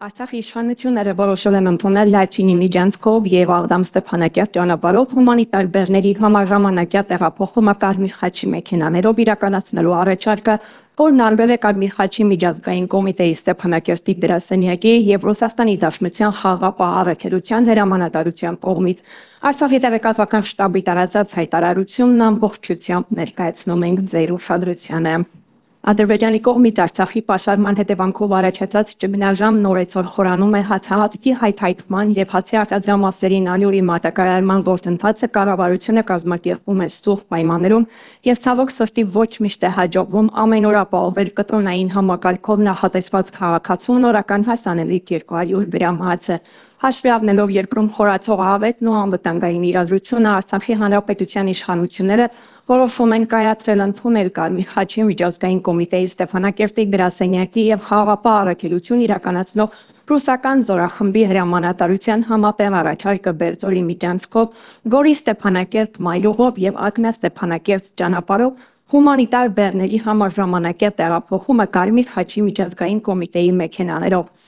Արցախի իշխանությունները որոշել են ընդունել Լաչինի Միջանցքով և Աղդամ Ստեփանակերտ ճանապարհով հումանիտար բեռների համաժամանակյա տեղափոխումը Կարմիր խաչի մեքենաներով իրականացնելու առաջարկը, որն արվել է Կարմիր խաչի միջազգային կոմիտեի Ստեփանակերտի դերասենյակի և Ռուսաստանի Դաշնության խաղաղապահ առաքելության հրամանատարության կողմից։ Արցախի տեղեկատվական շտաբի տարածած հայտարարությունն ամբողջությամբ ներկայացնում ենք ձեր ուշադրությանը։ Ադրբեջանի կողմից Արցախի պաշարման հետևանքով առաջացած ճգնաժամ նորեցօր խորանում է հացահատիկի հայթայթման և հացի արտադրամասերի նալյուրի մատակարարման գործընթացը կառավարությունը կազմակերպում է սուղ պայմաններում և ցավոք սրտի ոչ միշտ է հաջողվում ամեն օր ապահովել կտրոնային համակարգով նախատեսված քաղաքացու նորական հասանելի 200 գրամ հացը։ Հաշվի առնելով երկրում խորացող աղետն ու անվտանգային իրադրությունը, Արցախի հանրապետության իշխանությունները որոշում են կայացրել ընդունել Կարմիր խաչի միջազգային կոմիտեի Ստեփանակերտի գրասենյակի և խաղաղապահ առաքելություն իրականացնող ռուսական զորախմբի հրամանատարության համատեղ առաջարկը Բերձորի միջանցքով, Գորի Ստեփանակերտ մայրուղով և Ակնա Ստեփանակերտ ճանապարհով հումանիտար բեռների համաժամանակյա տեղափոխումը Կարմիր խաչի միջազգային կոմիտեի մեքենաներով։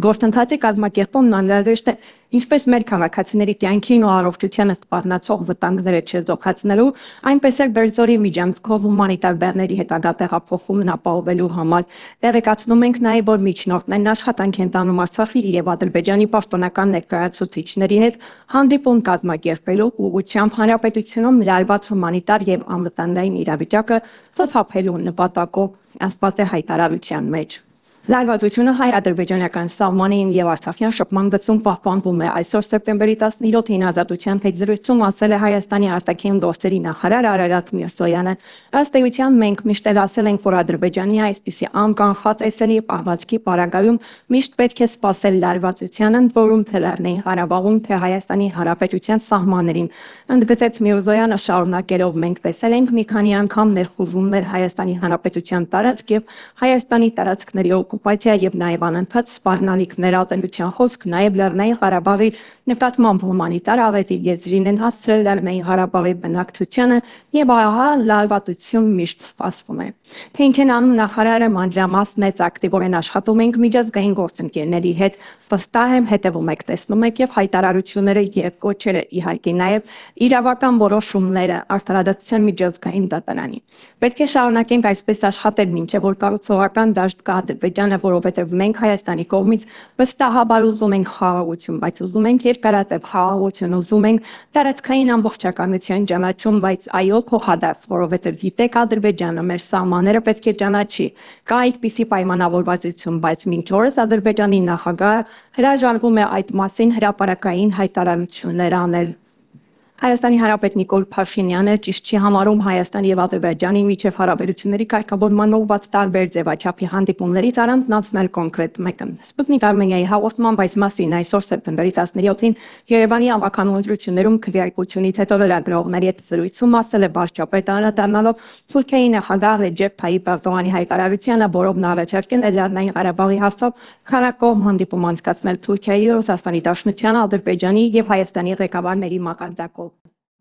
Գործընթացի կազմակերպումն անհրաժեշտ է ինչպես մեր քաղաքացիների կյանքին ու առողջությանը սպառնացող վտանգները չեզոքացնելու, այնպես էլ Բերձորի միջանցքով հումանիտար բեռների հետագա տեղափոխումն ապահովելու համար։ Տեղեկացնում ենք նաև, որ միջնորդներն աշխատանք են տանում Արցախի և Ադրբեջանի պաշտոնական ներկայացուցիչների հետ հանդիպում կազմակերպելու ուղղությամբ հանրապետությունում լարված հումանիտար և անվտանգային իրավիճակը խփափելու նպատակով, ասված է հայտարարության մեջ։ Լարվածությունը հայ-ադրբեջանական սահմանին և Արցախյան շփման գծում պահպանվում է։ Այսօր սեպտեմբերի 17-ին Ազատության հետ զրույցում ասել է Հայաստանի արտաքին գործերի նախարար Արարատ Միրզոյանը։ Ըստ էության մենք միշտ էլ ասել ենք, որ Ադրբեջանի այսպիսի անկանխատեսելի պահվածքի պարագայում միշտ պետք է սպասել լարվածությանը, որում թե Լեռնային Ղարաբաղում, թե Հայաստանի Հանրապետության սահմաններին։ Ընդգծեց Միրզոյանը, շարունակելով մենք տեսել ենք մի քանի անգամ ներխուժումներ Հայաստանի Հանրապետության տարածք և Հայաստանի տարածքների օկուպացիա և նաև անընդհատ սպառնալիքներ ատելության խոսք նաև Լեռնային Ղարաբաղի նկատմամբ հումանիտար աղետի եզրին են հասցրել Լեռնային Ղարաբաղի բնակչությանը և ահա լարվածություն միշտ սպասվում է։ Թե ինչ են անում նախարարը մանրամասն է, ակտիվորեն աշխատում ենք միջազգային գործընկերների հետ, վստահ եմ հետևում եք, տեսնում եք և հայտարարությունները և կոչերը իհարկե նաև իրավական որոշումները արտարադատության միջազգային դատարանի։ Պետք է շարունակենք այսպես աշխատել, մինչև որ կառուցողական դաշտ կա Ադրբեջանը, որովհետև մենք Հայաստանի կողմից վստահաբար ուզում ենք խաղաղություն, բայց ուզում ենք երկարատև խաղաղություն, ուզում ենք տարածքային ամբողջականության ճանաչում, բայց այո փոխադարձ, որովհետև գիտեք Ադրբեջանը մեր սահմանները պետք է ճանաչի։ Կա այդպիսի պայմանավորվածություն, բայց մինչ օրս Ադրբեջանի նախագահը հրաժարվում է այդ մասին հրապարակային հայտարարություններ անել։ Հայաստանի Հանրապետ Նիկոլ Փաշինյանը ճիշտ չի համարում Հայաստանի և Ադրբեջանի միջև հարաբերությունների կարգավորման ուղղված տարբեր ձևաչափի հանդիպումներից առանձնացնել կոնկրետ մեկը։ Սպուտնիկ Արմենիայի հաղորդմամբ այս մասին այսօր սեպտեմբերի 17-ին Երևանի ավականու ընտրություններում քվեարկությունից հետո լրագրողների հետ զրույցում ասել է վարչապետը, անդրադառնալով Թուրքիայի նախագահ Ռեջեփ Թայիփ Էրդողանի հայտարարությանը, որով նա առաջարկել է Լեռնային Ղարաբաղի հարցով քառակողմ հանդիպում անցկացնել Թուրքիայի, Ռուսաստանի Դաշնության, Ադրբեջանի և Հայաստանի ղեկավարների մակարդակով։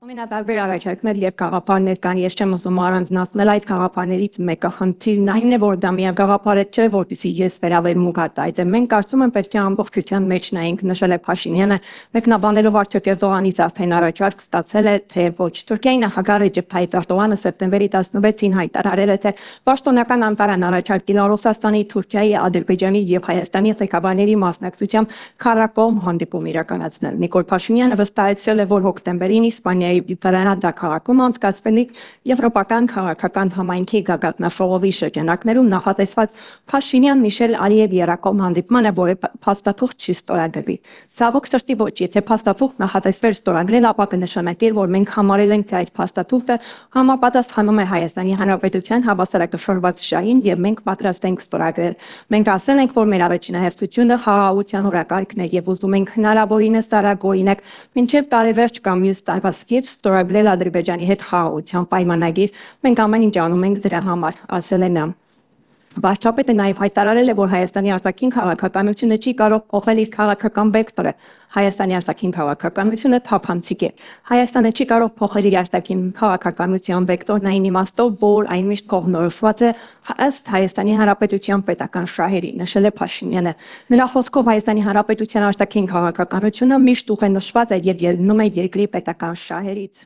Ամենատարբեր առաջարկներ և գաղափարներ կան, ես չեմ ուզում առանձնացնել այդ գաղափարներից մեկը։ Խնդիրն այն է, որ դա միակ գաղափարը չէ, որպեսզի ես վերաբերմունք արտահայտեմ։ Մենք կարծում եմ պետք է ամբողջության մեջ նայենք, նշել է Փաշինյանը, մեկնաբանելով արդյոք Էրդողանից արդեն առաջարկ ստացել է, թե ոչ։ Թուրքիայի նախագահ Ռեջեփ Թայիփ Էրդողանը սեպտեմբերի 16-ին հայտարարել է, թե պաշտոնական Անկարան առաջարկել է Ռուսաստանի, Թուրքիայի, Ադրբեջանի և Հայաստանի ղեկավարների մասնակցությամբ քառակողմ հանդիպում իրականացնել։ Նիկոլ Փաշինյանը վստահեցրել է, որ հոկտեմբերին Իսպանիայի Բյուկարենադա քաղաքում անցկացվելիք Եվրոպական քաղաքական համայնքի գագաթնաժողովի շրջանակներում նախատեսված Փաշինյան-Միշել Ալիև եռակողմ հանդիպմանը, որը փաստաթուղթ չի ստորագրվի։ Ցավոք սրտի ոչ, եթե փաստաթուղթ նախատեսվեր ստորագրել, ապա կնշանակեր, որ մենք համարել ենք, թե այդ փաստաթուղթը համապատասխանում է Հայաստանի Հանրապետության հավասարակշռված շահին և մենք պատրաստ ենք ստորագրել։ Մենք ասել ենք, որ մեր առաջնահերթությունը խաղաղության օրակարգն է և ուզում ենք հնարավորինս արագ, օրինակ մինչև տարեվերջ կամ մյուս տարվա սկիզբ ստորագրել Ադրբեջանի հետ խաղաղության պայմանագիր։ Մենք ամեն ինչ անում ենք դրա համար, ասել է նա։ Վարչապետը նաև հայտարարել է, որ Հայաստանի արտաքին քաղաքականությունը չի կարող փոխել իր քաղաքական վեկտորը։ Հայաստանի արտաքին քաղաքականությունը թափանցիկ է։ Հայաստանը չի կարող փոխել իր արտաքին քաղաքականության վեկտորն այն իմաստով, որ այն միշտ կողմնորոշված է ըստ Հայաստանի Հանրապետության պետական շահերի, նշել է Փաշինյանը։ Նրա խոսքով Հայաստանի Հանրապետության արտաքին քաղաքականությունը միշտ ուղենշված է եւ ելնում է երկրի պետական շահերից։